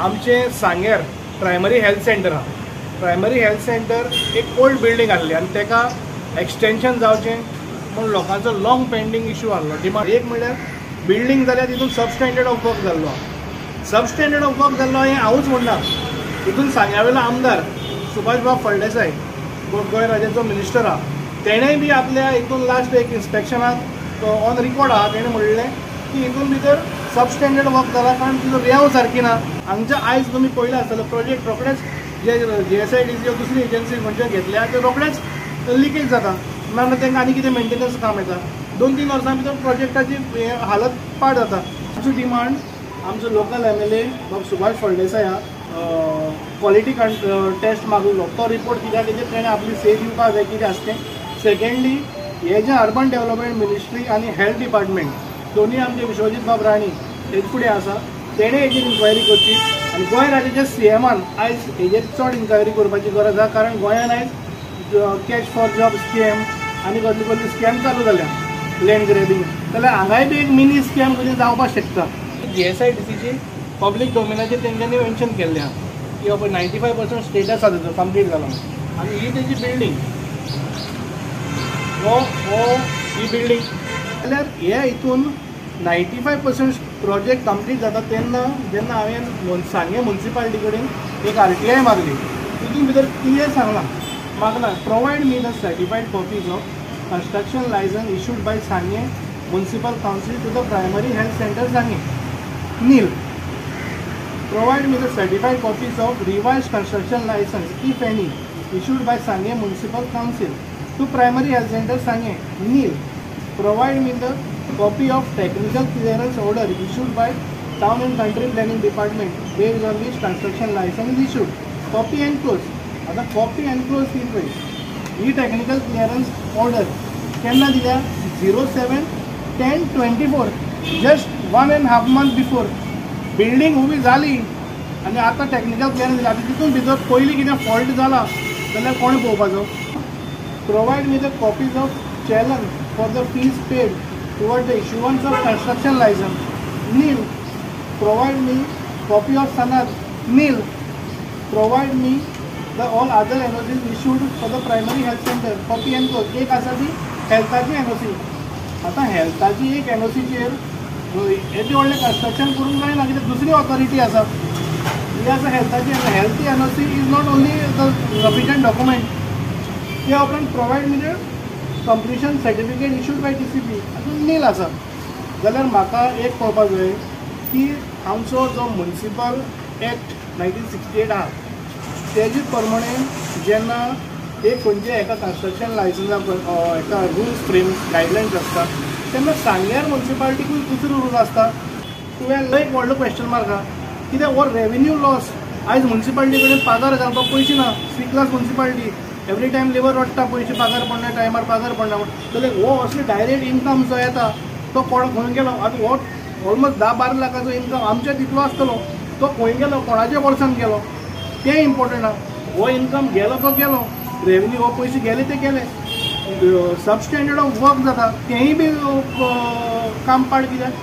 आमचे सांगेर primary health centre आहा. Primary health centre एक ओल्ड बिल्डींग आसली आनी तेका एक्सटेंशन जावचें म्हूण लोकांचो लॉंग पेंडींग इशू आहलो. डिमांड एक म्हणल्यार बिल्डींग जाल्यार तितून सबस्टँडर्ड ऑफ वर्क जाल्लो. सबस्टँडर्ड ऑफ वर्क जाल्लो हें हांवूच म्हणना, तितून सांग्यावेलो आमदार सुभाष बाब फळदेसाय गोंय राज्याचो मिनिस्टर आहा, तेणेंय बी आपल्या हितून लास्ट एक इन्स्पेक्शनाक ऑन रिकॉर्ड आहा, तेणें म्हणलें की हितून भितर सबस्टँडर्ड वर्क जाला कारण तिजो व्यव सारकी ना. हांगच्या आयज तुमी पळयला आसतलो प्रोजेक्ट रोखडेच जे GSIDC दुसरी एजन्सी खंयचे घेतल्या ते रोखडेच लिकेज जाता. ना तांकां आनी कितें मेंटेनन्स काम येता. 2-3 वर्सां भितर प्रोजेक्टाची हालत पाड जाता. आमची डिमांड आमचो लोकल MLA बाब सुभाष फळदेसाय क्वॉलिटी टेस्ट मागलो. तो रिपोर्ट कित्याक तेजेर तेणें आपली से दिवपाक जाय कितें आसता तें. सेकंडली हे जे अर्बन डेव्हलपमेंट मिनिस्ट्री आनी हेल्थ डिपार्टमेंट दोन्ही आमचे विश्वजीत बाब राणी हेजे फुडें आसा, तेणें हेजेर इन्क्वायरी करची आनी गोंय राज्याच्या CMान आयज हेजेर चड इन्क्वायरी करपाची गरज आसा. कारण गोंयांत आयज कॅच फॉर जॉब स्कॅम आनी कसली कसली स्कॅम चालू जाल्या लँड ग्रॅबिंग, जाल्यार हांगाय बी एक मिनी स्कॅम कशें जावपाक शकता. GSIDCची पब्लीक डोमेनाचेर तेंच्यांनी मेन्शन केल्लें आहा की बाबा 95% स्टेटस आसा तेजो कंप्लीट जालो आनी ही तेजी बिल्डींग ही बिल्डींग जाल्यार हे हितून 95% प्रोजेक्ट कंप्लीट जाता तेन्ना जेन्ना हांवें सांगे म्युनिसिपालिटी कडेन एक RTI मागली, तितून भितर क्लियर सांगलां मागना provide me the certified copies of construction licence issued by Sanguem municipal council to the primary health centre Sanguem. नील provide me the certified copies of revised construction licence if any issued by Sanguem municipal council to primary health center Sange. Nil. Provide me the copy of technical clearance order issued by Town and Country Planning Department based on which construction license is issued. Copy enclosed. आता copy enclosed in way. He technical clearance order केन्ना दिल्या 07/10/24 just 1.5 month before building उबी जाली आनी आतां technical clearance दिला. आतां तितून भितर पयलीं कितें फॉल्ट जाला जाल्यार कोणी पळोवपाचो. Provide me the copies of challenge for the fees paid toward the issuance of construction license. Nil. Provide me copy of sanad. Nil. Provide me the all other NOCs issued for the primary health center. Copy and close. एक आसा ती हेल्थाची NOC. आता हेल्थाची एक NOCचेर येदे व्हडलें construction करूंक जायना कित्याक दुसरी ऑथॉरिटी आसा. ही आसा हेल्थाची. Health NOC is not only the sufficient document. ते उपरांत प्रोवायड म्हणजे completion certificate issued by TCP हातून नील आसा. जाल्यार म्हाका एक पळोवपाक जाय की आमचो जो म्युनिसिपल एक्ट 1968 आहा तेजे प्रमाणे जेन्ना एक खंयचे एका कंस्ट्रक्शन लायसन्साक एका रुल्स फ्रेम गायडलायन्स आसता तेन्ना सांग्यार म्युनिसिपालिटीकूय दुसरो रूल आसता. तुवें एक व्हडलो क्वेश्चन मार्क आहा कित्याक हो रेवेन्यू लॉस. आयज म्युनिसिपालिटी कडेन पगार घालपाक पयशे ना. C-class municipality every time labour वाडटा, पयशे पगार पडना, टायमार पगार पडना. जाल्यार हो असले डायरेक्ट इन्कम जो येता तो कोण खंय गेलो. आतां हो ऑलमोस्ट 10-12 लाखाचो इन्कम आमच्या तितलो आसतलो, तो खंय गेलो, कोणाच्या वर्सान गेलो तें इम्पॉर्टंट आहा. हो इन्कम गेलो तो गेलो, रेवेन्यू हो पयशे गेले ते गेले. सबस्टँडर्ड ऑफ वर्क जाता तेंय बी काम पाड कित्याक